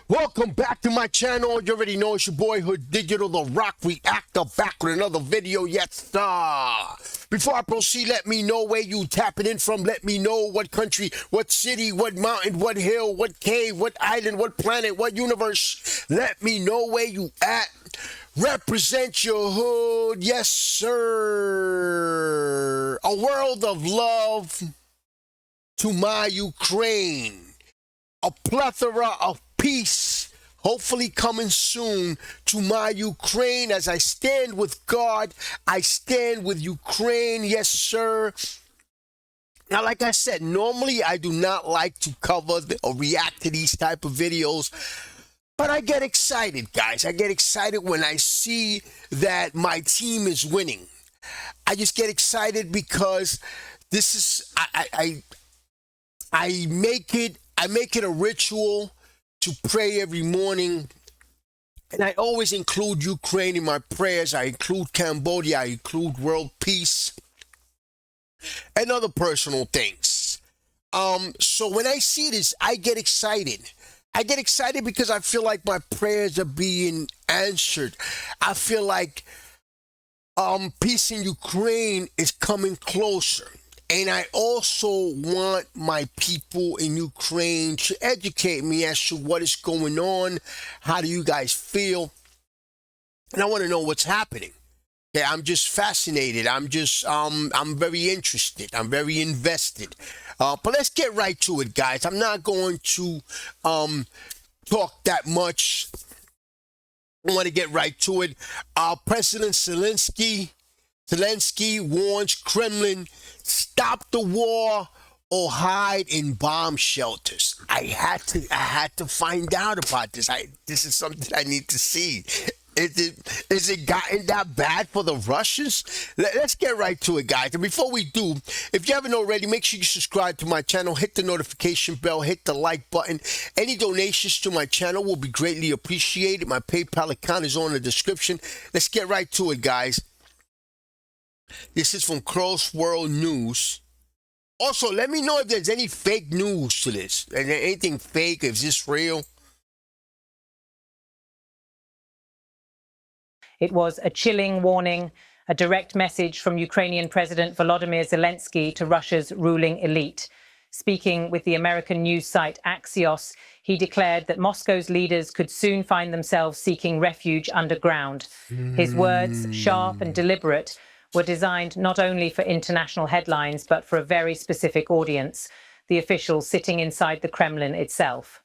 Welcome back to my channel. You already know it's your boy Hood Digital, the Rock Reactor, back with another video. Yes, sir. Before I proceed, let me know where you tapping in from. Let me know what country, what city, what mountain, what hill, what cave, what island, what planet, what universe. Let me know where you at. Represent your hood. Yes, sir. A world of love to my Ukraine. A plethora of peace, hopefully coming soon to my Ukraine. As I stand with God, I stand with Ukraine. Yes, sir. Now, like I said, normally I do not like to cover or react to these type of videos, but I get excited, guys. I get excited when I see that my team is winning. I just get excited because this is, I make it a ritual to pray every morning, and I always include Ukraine in my prayers. I include Cambodia, I include world peace and other personal things. So when I see this, I get excited. I get excited because I feel like my prayers are being answered. I feel like peace in Ukraine is coming closer. And I also want my people in Ukraine to educate me as to what is going on. How do you guys feel? And I want to know what's happening. Okay, I'm just fascinated. I'm very interested. I'm very invested. But let's get right to it, guys. I'm not going to talk that much. I want to get right to it. President Zelensky warns Kremlin, stop the war or hide in bomb shelters. I had to find out about this. This is something I need to see. Is it gotten that bad for the Russians? Let's get right to it, guys. And before we do, if you haven't already, make sure you subscribe to my channel, hit the notification bell, hit the like button. Any donations to my channel will be greatly appreciated. My PayPal account is on the description. Let's get right to it, guys. This is from Cross World News. Also, let me know if there's any fake news to this. Is there anything fake? Is this real? It was a chilling warning, a direct message from Ukrainian President Volodymyr Zelensky to Russia's ruling elite. Speaking with the American news site Axios, he declared that Moscow's leaders could soon find themselves seeking refuge underground. His words, sharp and deliberate, were designed not only for international headlines, but for a very specific audience, the officials sitting inside the Kremlin itself.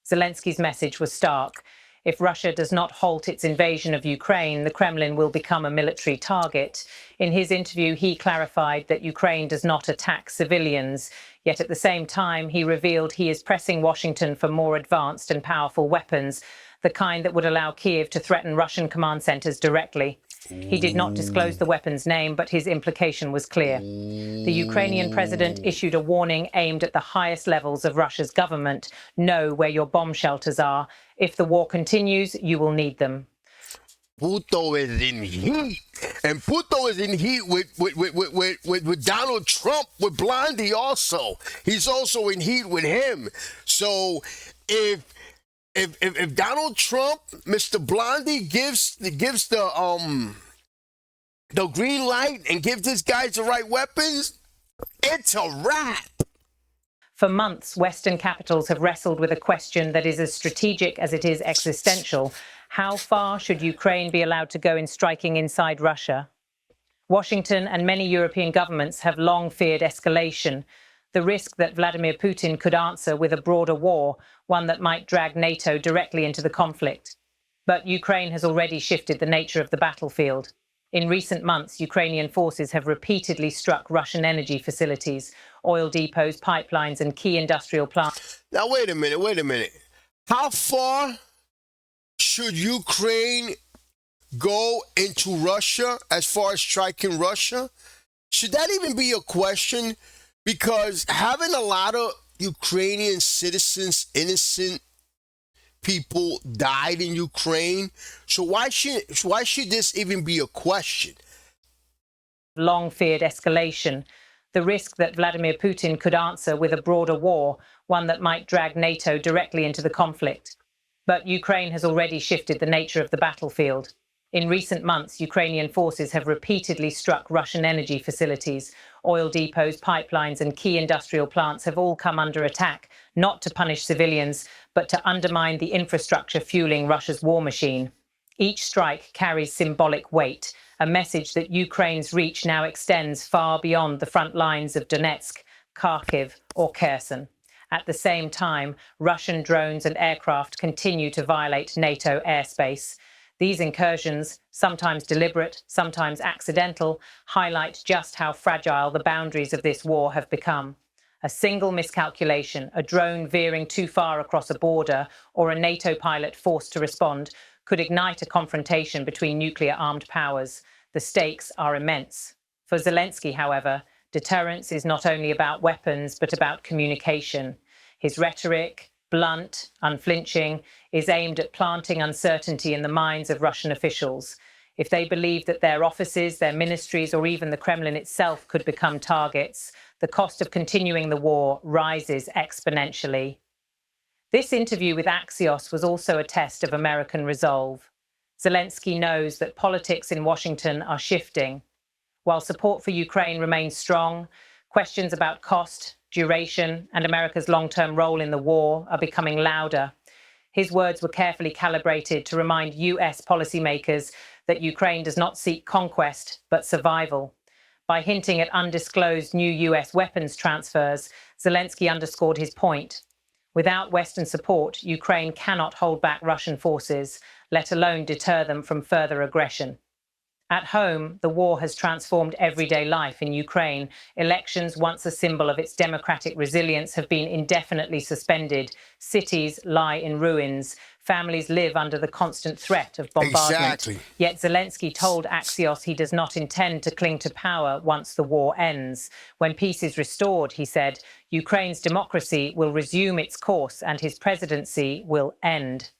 Zelensky's message was stark. If Russia does not halt its invasion of Ukraine, the Kremlin will become a military target. In his interview, he clarified that Ukraine does not attack civilians. Yet at the same time, he revealed he is pressing Washington for more advanced and powerful weapons, the kind that would allow Kiev to threaten Russian command centers directly. He did not disclose the weapon's name, but his implication was clear. The Ukrainian president issued a warning aimed at the highest levels of Russia's government. Know where your bomb shelters are. If the war continues, you will need them. Puto is in heat. And Puto is in heat with Donald Trump, with Blondie also. He's also in heat with him. So if Donald Trump, Mr. Blondie, gives the green light and gives these guys the right weapons, it's a wrap. For months, Western capitals have wrestled with a question that is as strategic as it is existential. How far should Ukraine be allowed to go in striking inside Russia? Washington and many European governments have long feared escalation, the risk that Vladimir Putin could answer with a broader war, one that might drag NATO directly into the conflict. But Ukraine has already shifted the nature of the battlefield. In recent months, Ukrainian forces have repeatedly struck Russian energy facilities, oil depots, pipelines, and key industrial plants. Now, wait a minute. How far should Ukraine go into Russia as far as striking Russia? Should that even be a question? Because having a lot of Ukrainian citizens, innocent people, died in Ukraine, so why should this even be a question? Long feared escalation, the risk that Vladimir Putin could answer with a broader war, one that might drag NATO directly into the conflict. But Ukraine has already shifted the nature of the battlefield. In recent months, Ukrainian forces have repeatedly struck Russian energy facilities. Oil depots, pipelines, and key industrial plants have all come under attack, not to punish civilians, but to undermine the infrastructure fueling Russia's war machine. Each strike carries symbolic weight, a message that Ukraine's reach now extends far beyond the front lines of Donetsk, Kharkiv, or Kherson. At the same time, Russian drones and aircraft continue to violate NATO airspace. These incursions, sometimes deliberate, sometimes accidental, highlight just how fragile the boundaries of this war have become. A single miscalculation, a drone veering too far across a border, or a NATO pilot forced to respond could ignite a confrontation between nuclear-armed powers. The stakes are immense. For Zelensky, however, deterrence is not only about weapons, but about communication. His rhetoric, blunt, unflinching, is aimed at planting uncertainty in the minds of Russian officials. If they believe that their offices, their ministries, or even the Kremlin itself could become targets, the cost of continuing the war rises exponentially. This interview with Axios was also a test of American resolve. Zelensky knows that politics in Washington are shifting. While support for Ukraine remains strong, questions about cost, duration, and America's long-term role in the war are becoming louder. His words were carefully calibrated to remind US policymakers that Ukraine does not seek conquest, but survival. By hinting at undisclosed new US weapons transfers, Zelensky underscored his point. Without Western support, Ukraine cannot hold back Russian forces, let alone deter them from further aggression. At home, the war has transformed everyday life in Ukraine. Elections, once a symbol of its democratic resilience, have been indefinitely suspended. Cities lie in ruins. Families live under the constant threat of bombardment. Exactly. Yet Zelensky told Axios he does not intend to cling to power once the war ends. When peace is restored, he said, Ukraine's democracy will resume its course and his presidency will end.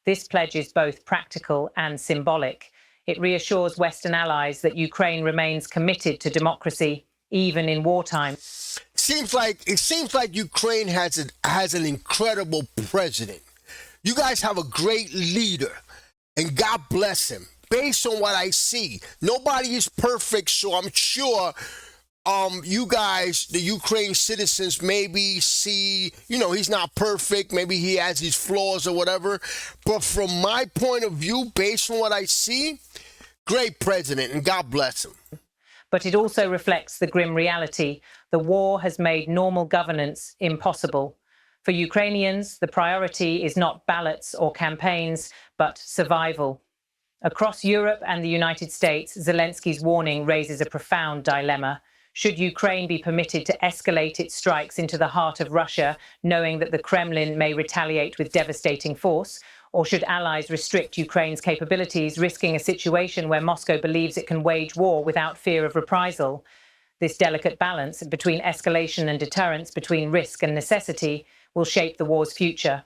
This pledge is both practical and symbolic. It reassures Western allies that Ukraine remains committed to democracy, even in wartime. It seems like Ukraine has an incredible president. You guys have a great leader, and God bless him. Based on what I see, nobody is perfect, so I'm sure you guys, the Ukraine citizens, maybe see, he's not perfect. Maybe he has his flaws or whatever. But from my point of view, based on what I see, great president, and God bless him. But it also reflects the grim reality. The war has made normal governance impossible. For Ukrainians, the priority is not ballots or campaigns, but survival. Across Europe and the United States, Zelensky's warning raises a profound dilemma. Should Ukraine be permitted to escalate its strikes into the heart of Russia, knowing that the Kremlin may retaliate with devastating force? Or should allies restrict Ukraine's capabilities, risking a situation where Moscow believes it can wage war without fear of reprisal? This delicate balance between escalation and deterrence, between risk and necessity, will shape the war's future.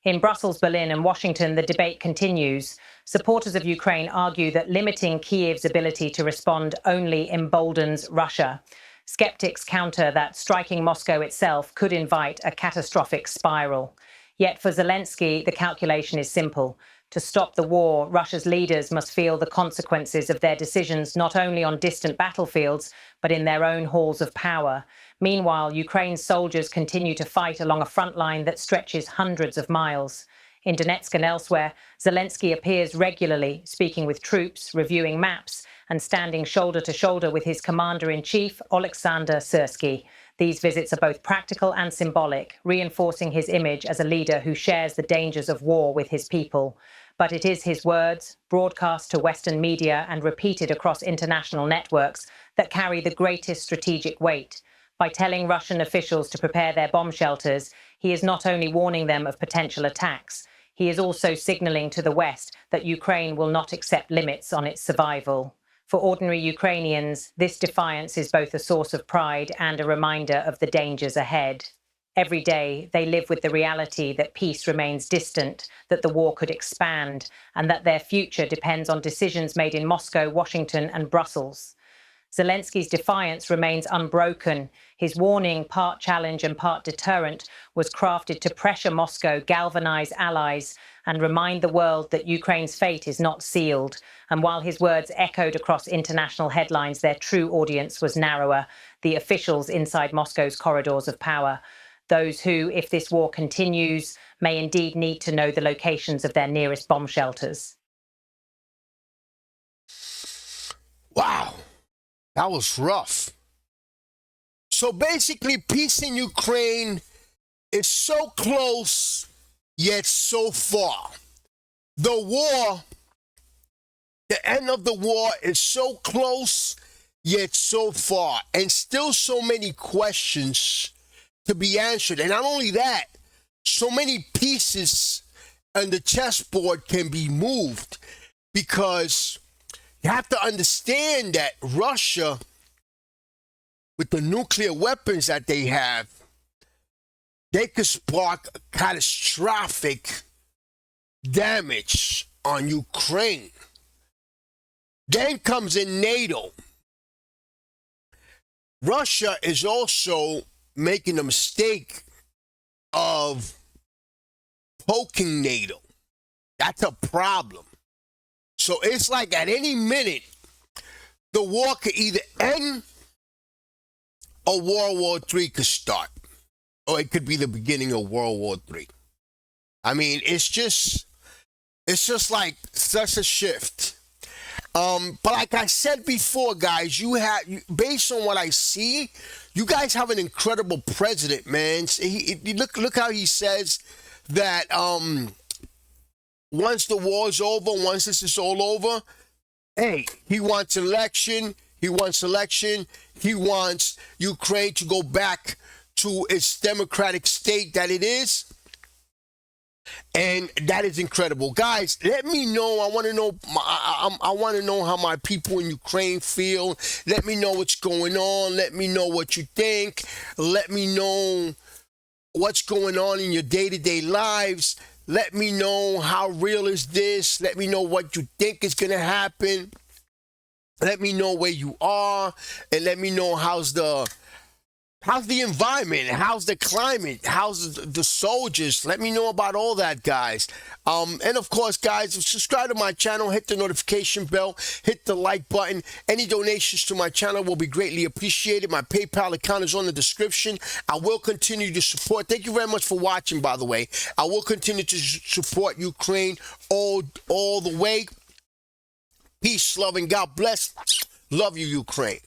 In Brussels, Berlin, and Washington, the debate continues. Supporters of Ukraine argue that limiting Kyiv's ability to respond only emboldens Russia. Skeptics counter that striking Moscow itself could invite a catastrophic spiral. Yet for Zelensky, the calculation is simple. To stop the war, Russia's leaders must feel the consequences of their decisions not only on distant battlefields, but in their own halls of power. Meanwhile, Ukraine's soldiers continue to fight along a front line that stretches hundreds of miles. In Donetsk and elsewhere, Zelensky appears regularly, speaking with troops, reviewing maps, and standing shoulder to shoulder with his commander-in-chief, Oleksandr Syrsky. These visits are both practical and symbolic, reinforcing his image as a leader who shares the dangers of war with his people. But it is his words, broadcast to Western media and repeated across international networks, that carry the greatest strategic weight. By telling Russian officials to prepare their bomb shelters, he is not only warning them of potential attacks, he is also signaling to the West that Ukraine will not accept limits on its survival. For ordinary Ukrainians, this defiance is both a source of pride and a reminder of the dangers ahead. Every day, they live with the reality that peace remains distant, that the war could expand, and that their future depends on decisions made in Moscow, Washington, and Brussels. Zelensky's defiance remains unbroken. His warning, part challenge and part deterrent, was crafted to pressure Moscow, galvanize allies, and remind the world that Ukraine's fate is not sealed. And while his words echoed across international headlines, their true audience was narrower, the officials inside Moscow's corridors of power. Those who, if this war continues, may indeed need to know the locations of their nearest bomb shelters. Wow, that was rough. So basically, peace in Ukraine is so close, yet so far. The war, the end of the war is so close, yet so far. And still so many questions to be answered. And not only that, so many pieces on the chessboard can be moved, because you have to understand that Russia, with the nuclear weapons that they have, they could spark catastrophic damage on Ukraine. Then comes in NATO. Russia is also making a mistake of poking NATO. That's a problem. So it's like at any minute, the war could either end or World War III could start. Or it could be the beginning of World War III. I mean, it's just like such a shift. But like I said before, guys, based on what I see, you guys have an incredible president, man. Look how he says that once the war's over, once this is all over, hey, he wants election. He wants Ukraine to go back to its democratic state that it is. And that is incredible. Guys, let me know. I want to know how my people in Ukraine feel. Let me know what's going on. Let me know what you think. Let me know what's going on in your day-to-day lives. Let me know how real is this. Let me know what you think is going to happen. Let me know where you are, and let me know how's the environment, how's the climate, how's the soldiers. Let me know about all that, guys. And of course, guys, subscribe to my channel, hit the notification bell, hit the like button. Any donations to my channel will be greatly appreciated. My PayPal account is on the description. I will continue to support. Thank you very much for watching, by the way. I will continue to support Ukraine all the way. Peace, love, and God bless. Love you, Ukraine.